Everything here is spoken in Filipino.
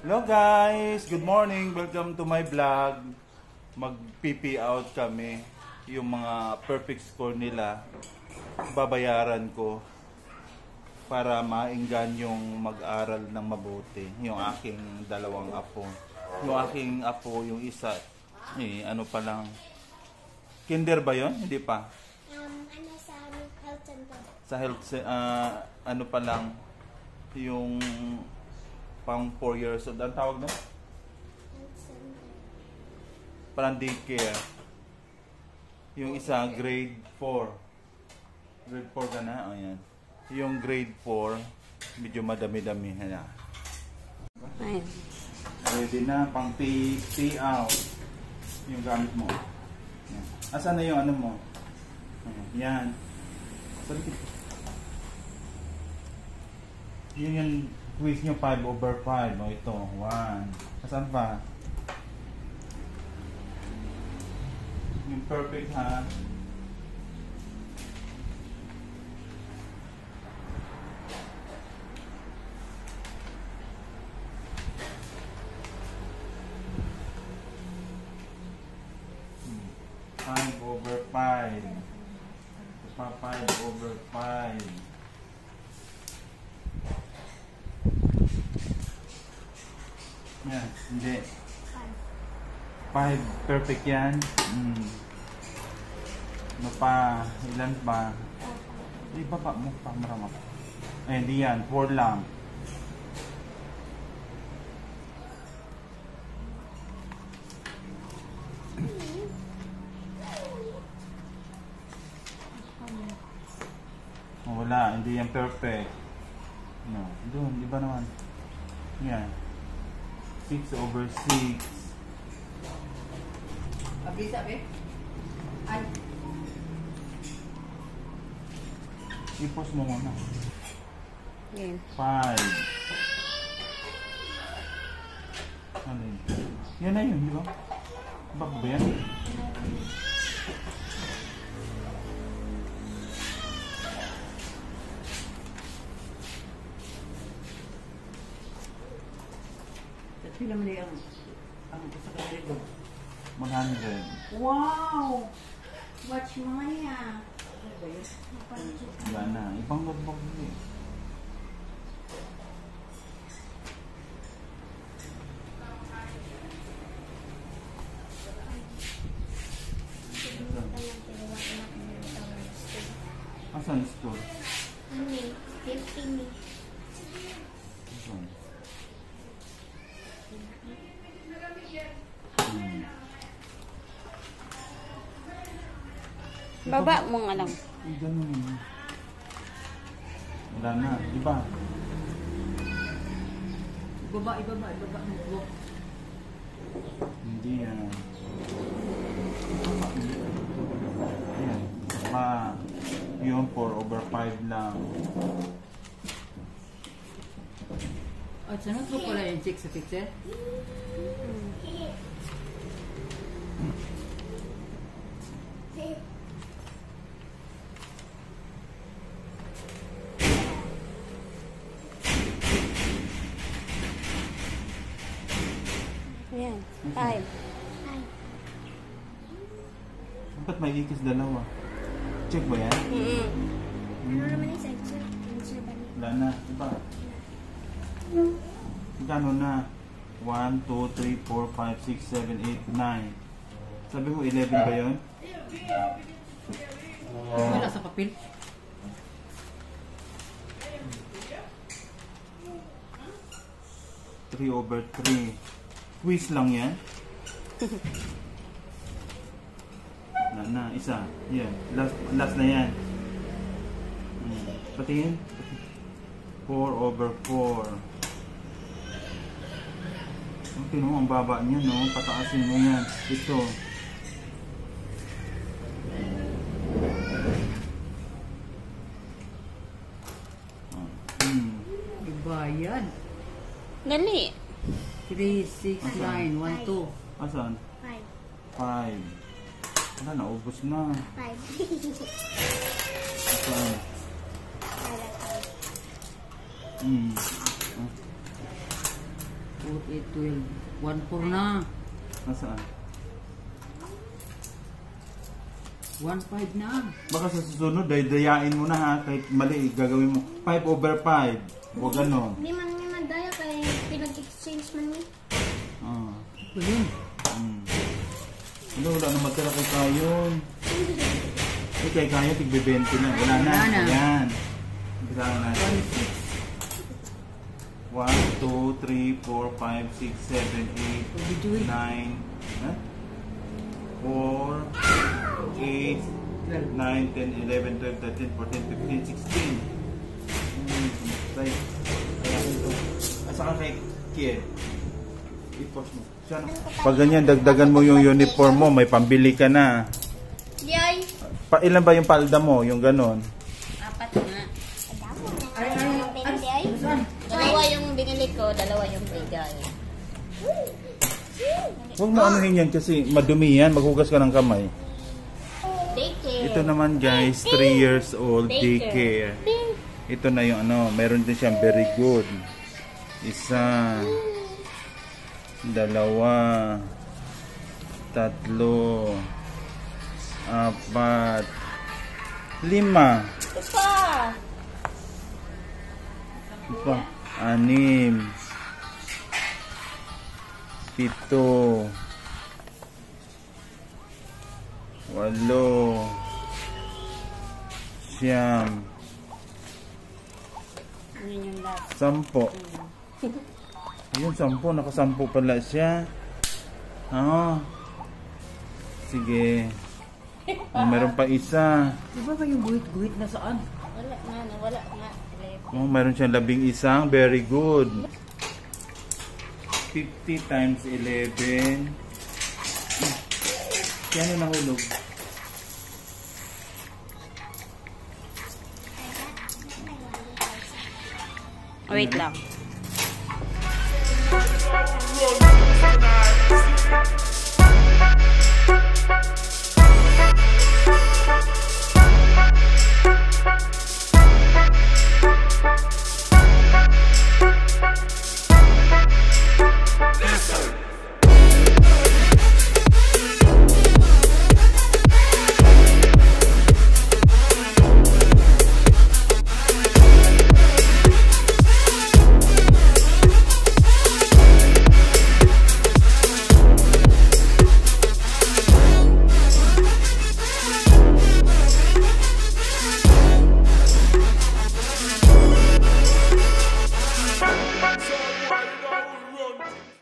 Hello guys! Good morning! Welcome to my vlog. Mag-PP out kami. Yung mga perfect score nila, babayaran ko para mainggan yung mag-aral ng mabuti. Yung aking dalawang apo. Yung aking apo, yung isa, ano pa lang. Kinder ba yon? Hindi pa. Ano sa health center? Sa health, ano pa lang, yung pang 4 years old. Ang tawag na? Health center. Parang daycare. Yung isa, grade 4. Grade 4 ka na? O yan. Yung grade 4, medyo madami-dami na. Ayun. Ready na, pang pay out. Yung gamit mo. Yan. Asan na yung ano mo? Yan. Yun yung quiz nyo 5/5. O ito, 1. Asan pa? Yung perfect ha. Five over 5. Pa 5/5. Yan, hindi. 5 perfect yan. Ano pa? Ilan pa? Ibaba mo pa marama. Ay, hindi yan. 4 lang. Oh, wala. Hindi yan perfect. No. Doon. Di ba naman? Yan. 6/6. Sabi? Ay. I-post mo muna. Yan. 5. Ano yun? Yan na yun, di ba? Bak ba yan? Pila man ang sa kanila. 100. Wow! Much money ah. Wala na. Ibang notebook yun eh. Asan store? Ano eh? 50 eh. Asan? Baba mong alam. Ay, ganun yun. Wala na. Iba. Ibaba mo. Hindi yan. Ayan. Pa. Yun, 4/5 lang. At sanot mo pala yung check sa picture? Yan. 5. Ay. Ba't may ikis dalawa? Check ba yan? Ano naman yung sensor? Sensor ba niya? Wala na. Iba. Magkano na? 1, 2, 3, 4, 5, 6, 7, 8, 9. Sabi mo 11 ba yun? Wala sa papel. Three over 3. Quiz lang yan. Na, isa. Yan. Last na yan. Patingin. 4/4. Tingnan mo, ang baba niya, no? Pataasin mo yan. Ito. Ibayad. Dali. 3, 6, 9, 1, 2. Asan? 5. 5. Wala, naubos na. 5. Asan? Para 5. 8, 12. 1-4 na. Nasaan? 1-5 na. Baka sa susunod, dayain mo na ha. Kahit mali, gagawin mo 5/5. Huwag ganon. Hindi man niya madaya kaya pinag-exchange man niya. Ah. Ito yun. Ano, wala na matira kay Kayon. Kay Kayon, tigbe-20 na. Wala na. Wala na. Ayan. Bisahan natin. 1, 2, 3, 4, 5, 6, 7, 8, 9, 4, 8, 9, 10, 11, 12, 13, 14, 15, 16. Right. Kaya ito. Asa ka kay Kiel? I-post mo. Siya na. Pag ganyan, dagdagan mo yung uniform mo, may pambili ka na. Yay! Ilan ba yung palda mo? Yung ganon? 4 nga. Ay, Dalawa yung binili ko, dalawa yung bigay. Huwag mo anuhin yan kasi madumi yan. Maghugas ka ng kamay. Daycare. Ito naman guys, 3 years old, daycare. Ito na yung ano, meron din siyang very good. 1, 2, 3, 4, 5. Ito pa! 6, 7, 8, 9, Yun yung last. 10. Ayun, 10. Naka-10 pala siya. Ah. Sige. Meron pa isa. Di ba yung guhit-guhit na saan? Wala nga, nawala nga. Meron siyang 11. Very good. 50 times 11. Kaya ano nahulog? Wait lang.